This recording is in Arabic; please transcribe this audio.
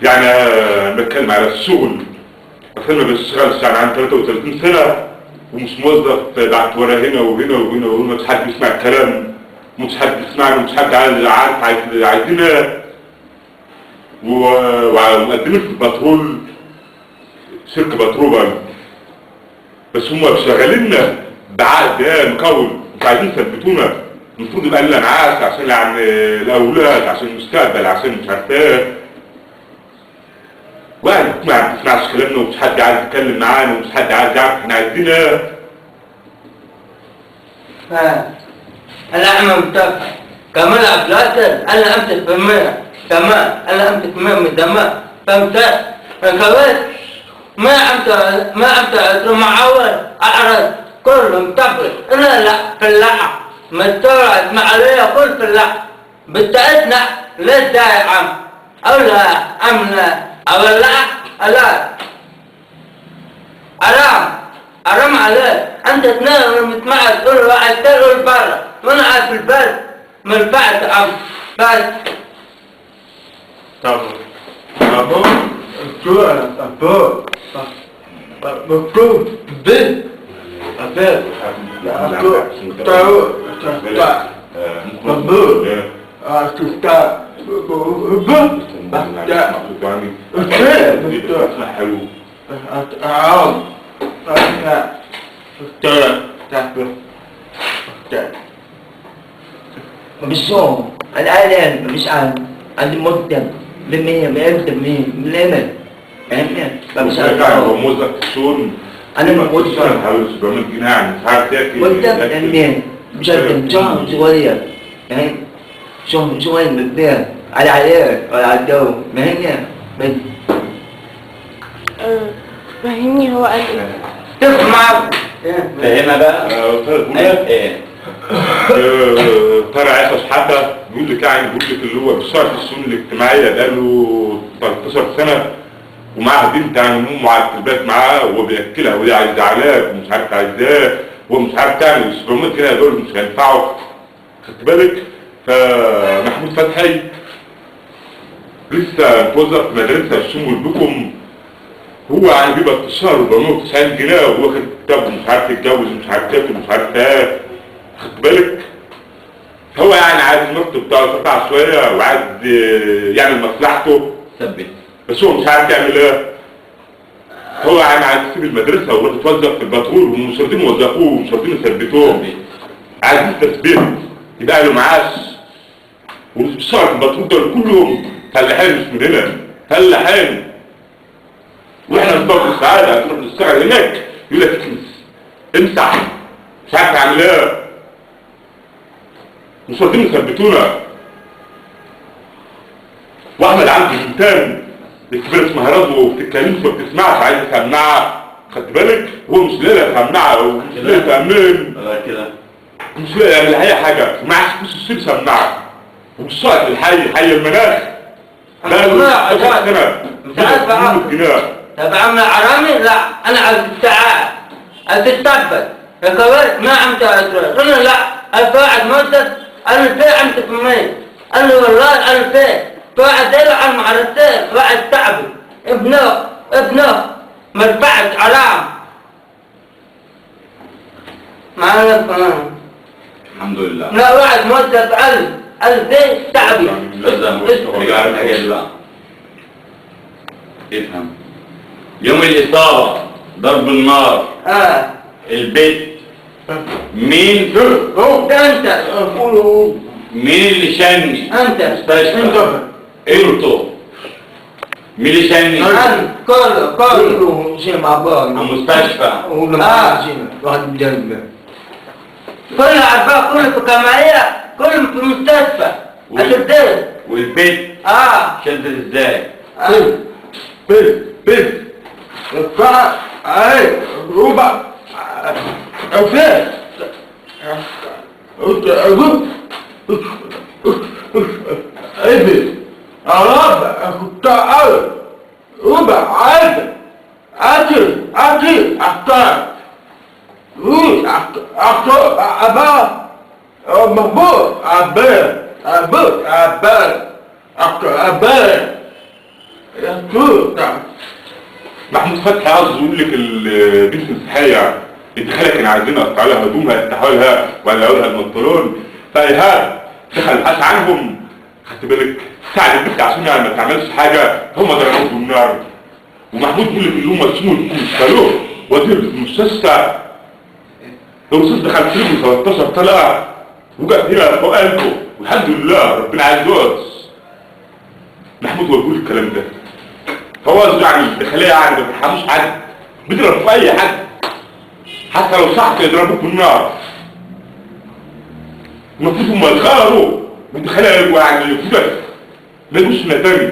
يعني بتكلم على الشغل، اصل ما بشتغلش يعني عن 33 سنه ومش موظف بعت ورا هنا وهنا وهنا وهنا، مش حد بيسمع الكلام، مش حد بيسمعني، مش حد عارف عايزينها. ومقدمين في البترول شركه بترول، بس هم شغاليننا بعقد مكون، مش عايزين يثبتونا. المفروض يبقى لنا معاش عشان يعني الاولاد، عشان المستقبل، عشان مش عارف ايه. واحد ما بتسمعش كلامنا ومش حد عايز يتكلم معانا ومش حد عايز يعرف احنا عايزين ايه. انا اعمل متابع كمان افلاتا، انا امسك في المية تمام، انا امسك في المية من زمان فهمت. كمان ما امسك معاول اعرض كله متابع، انا لا فلاحة مستوعب مع عليها كل فلاحة بتاعتنا. ليش ده يا عم؟ او لا امنا او لا حرام عليك. انت تنام متمعد تقول واحد تقول برا وانا قاعد في البيت ما ينفعش يا عم. بس طب بالصوم الآن مش عندي مدة بمية من الأمل مش هو موظف في الشغل. أنا موظف حوالي 700 جنيه يعني مش عارف تاكل. موظف يعني بجد شهر صغير يعني شهر صغير بالبيع عليك على الجو ما هي بس. فهمني هو قال ايه؟ تسمع فهمها بقى. ايه ترى عيسى شحاته بيقول لك يعني بيقول لك اللي هو بيشتغل في الشؤون الاجتماعيه بقاله 13 سنه ومعاه بنت يعني امه قاعده في البيت معاه وهو بياكلها وهي عايزه عليها ومش عارف عايزاه وهو مش عارف تعمل 700 جنيه دول مش هينفعوا. خدت بالك؟ فمحمود فتحي لسه متوظف في مدرسه الشؤون والبكم، هو يعني بيبقى في الشهر 490 جنيه وواخد كتاب ومش عارف يتجوز ومش عارف ياكل ومش عارف ايه. خدت بالك؟ هو يعني عايز المرتب بتاعه يرفع شويه وعايز يعمل مصلحته ثبت، بس هو مش عارف يعمل ايه. هو يعني عايز يسيب المدرسه ويروح يتوظف في البترول ومش راضيين يوظفوه ومش راضيين يثبتوه. عايزين تثبيت يبقى له معاش. وبيشتغل في البترول دول كلهم فلاحين مش من هنا، فلاحين. واحنا نطلع السعاده هتروح نشتغل هناك يقول لك امسح مش عارف يعمل ايه. مش راضيين يثبتونا. واحمد عنده بنتان الكبيره اسمها رضوى وبتتكلمش وما بتسمعش عايز يسمعها. خدت بالك؟ هو مش لاقي يسمعها ومش لاقي تأمين كده مش لاقي يعمل اي حاجه، معاش فلوس السيب سماعه ومش صاحب الحي حي المناخ. لا له 16 سنه 100 جنيه. طب عم عرامي لا انا عايز الساعات هتثبت يا كبير ما عم تعرف. انا لا الفاعل مدة انا في عم تفهمين. انا والله انا في فاعل ديله على المعرفتين فاعل تعبي ابنه ما دفعت علام معنا كمان الحمد لله. لا واحد موظف 1000 دي تعبي. لازم ترجع الحاجات بقى. افهم يوم الإصابة ضرب النار البيت مين؟ انت مين اللي شني؟ انت مستشفى انتوا مين اللي شني؟ كله شيء مع بعض المستشفى واحد جنبه كله عارفاه كله في كمالية كله في المستشفى هتبدأ والبيت شدد ازاي؟ بيت الساعة ايه ربع فين ايه ربع كنت عارف ربع عارف اجل اختار أبا مبور عبال أبان يا توتا محمود فتحي عاوز يقول لك البنت المسيحيه انت خالك كانوا عايزين يقطعوا لها هدومها يفتحوا لها ولا لها البنطلون فايهاب دخل الحاس عنهم خدت بالك ساعد البنت عشان ما تعملش حاجه هم ضربوه بالنار ومحمود بيقول لك اللي هم مسؤول اشتروه ودير المستشفى الاستاذ دخل فيهم 13 طلقه وجت هنا فوق قلبه والحمد لله ربنا عزوز. محمود هو بيقول الكلام ده فهو يعني الداخليه يعني ما بيرحموش حد بيضرب في اي حد حتى لو صحت يضربوك بالنار. المفروض هم يخاروا من الداخليه يعني كده ما يجوش ندمي